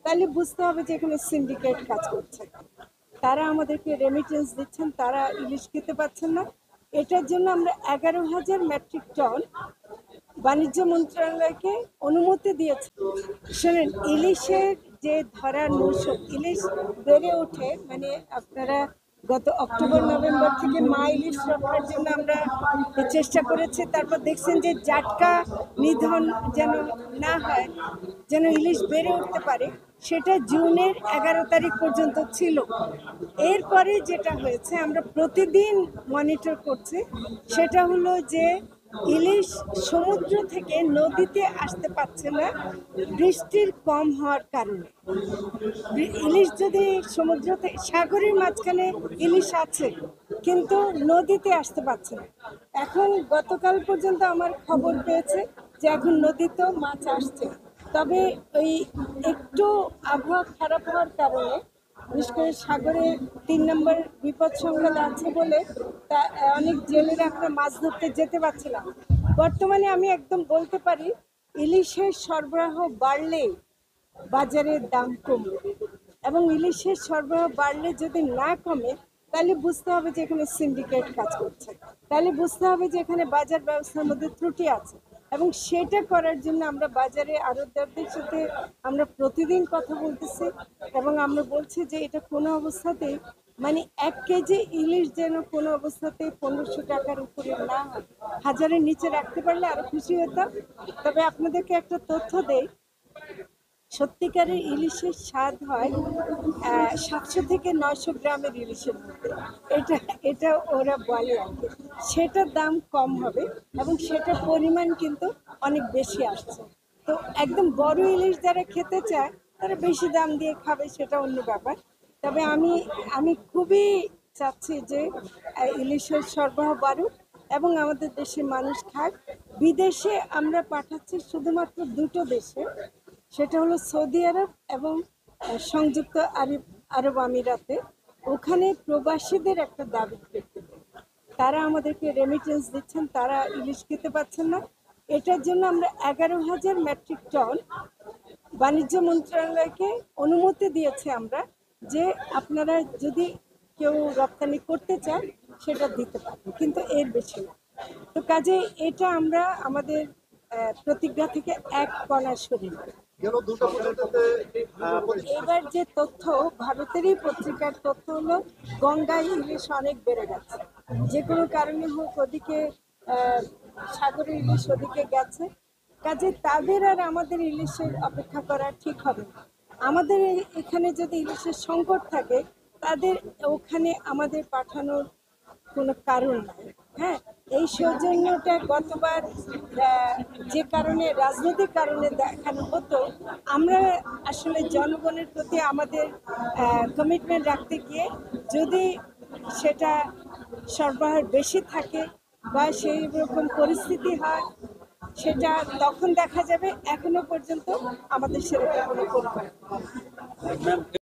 তাহলে বুঝতে হবে যে এখানে সিন্ডিকেট কাজ করছে। তারা আমাদেরকে রেমিটেন্স দিচ্ছেন, তারা ইলিশ খেতে পাচ্ছেন না। এটার জন্য আমরা 11,000 মেট্রিক টন বাণিজ্য মন্ত্রণালয়কে অনুমতি দিয়েছে। শোনেন, ইলিশের যে ধরার মৌসুম, ইলিশ বেড়ে ওঠে, মানে আপনারা গত অক্টোবর নভেম্বর থেকে মা ইলিশ রক্ষার জন্য আমরা চেষ্টা করেছি। তারপর দেখছেন যে জাটকা নিধন যেন না হয়, যেন ইলিশ বেড়ে উঠতে পারে, সেটা জুনের 11 তারিখ পর্যন্ত ছিল। এরপরে যেটা হয়েছে, আমরা প্রতিদিন মনিটর করছি, সেটা হলো যে ইলিশ সমুদ্র থেকে নদীতে আসতে পারছে না বৃষ্টির কম হওয়ার কারণে। ইলিশ যদি সমুদ্র থেকে, সাগরের মাঝখানে ইলিশ আছে কিন্তু নদীতে আসতে পারছে না। এখন গতকাল পর্যন্ত আমার খবর পেয়েছে যে এখন নদীতেও মাছ আসছে, তবে ওই একটু আবহাওয়া খারাপ হওয়ার কারণে, বিশেষ করে সাগরে 3 নম্বর বিপদ সংবাদ আছে বলে তা অনেক জেলেরা আমরা মাছ ধরতে যেতে পারছিলাম। বর্তমানে আমি একদম বলতে পারি ইলিশের সরবরাহ বাড়লে বাজারের দাম কমবে, এবং ইলিশের সরবরাহ বাড়লে যদি না কমে তাহলে বুঝতে হবে যে এখানে সিন্ডিকেট কাজ করছে, তাহলে বুঝতে হবে যে এখানে বাজার ব্যবস্থার মধ্যে ত্রুটি আছে। এবং সেটা করার জন্য আমরা বাজারে আড়তদারদের সাথে আমরা প্রতিদিন কথা বলতেছি, এবং আমরা বলছি যে এটা কোনো অবস্থাতেই, মানে 1 কেজি ইলিশ যেন কোনো অবস্থাতেই 1500 টাকার উপরে না হয়। 1000-এর নিচে রাখতে পারলে আরো খুশি হতাম। তবে আপনাদেরকে একটা তথ্য দেই, সত্যিকারের ইলিশের স্বাদ হয় 700 থেকে 900 গ্রামের ইলিশের মধ্যে। এটা এটা ওরা বলে আর কি। সেটার দাম কম হবে এবং সেটার পরিমাণ কিন্তু অনেক বেশি আসছে। তো একদম বড় ইলিশ যারা খেতে চায় তারা বেশি দাম দিয়ে খাবে, সেটা অন্য ব্যাপার। তবে আমি খুবই চাচ্ছি যে ইলিশের সরবরাহ বাড়ুক এবং আমাদের দেশের মানুষ খাক। বিদেশে আমরা পাঠাচ্ছি শুধুমাত্র 2টো দেশে, সেটা হলো সৌদি আরব এবং সংযুক্ত আরব আমিরাতে। ওখানে প্রবাসীদের একটা দাবি প্রেক্ষিতে তারা আমাদেরকে রেমিটেন্স দিচ্ছেন, তারা ইলিশ খেতে পাচ্ছেন না। এটার জন্য আমরা 11,000 মেট্রিক টন বাণিজ্য মন্ত্রণালয়কে অনুমতি দিয়েছে আমরা, যে আপনারা যদি কেউ রপ্তানি করতে চান সেটা দিতে পারবেন, কিন্তু এর বেশি না। তো কাজে এটা আমরা আমাদের প্রতিজ্ঞা থেকে এক কণা সরি। এবার যে তথ্য, ভারতেরই পত্রিকার তথ্য হলো গঙ্গায় ইলিশ অনেক বেড়ে গেছে, যে কোনো কারণে হোক ওদিকে সাগরে ইলিশ ওদিকে গেছে। কাজে তাদের আর আমাদের ইলিশের অপেক্ষা করা ঠিক হবে না। আমাদের এখানে যদি ইলিশের সংকট থাকে, তাদের ওখানে আমাদের পাঠানোর কোনো কারণ নাই। হ্যাঁ, এই সৌজন্যটা গতবার যে কারণে, রাজনৈতিক কারণে দেখানো হতো, আমরা আসলে জনগণের প্রতি আমাদের কমিটমেন্ট রাখতে গিয়ে যদি সেটা সরবরাহ বেশি থাকে বা সেই রকম পরিস্থিতি হয়, সেটা তখন দেখা যাবে। এখনো পর্যন্ত আমাদের সেরকম কোনো পরিকল্পনা নেই।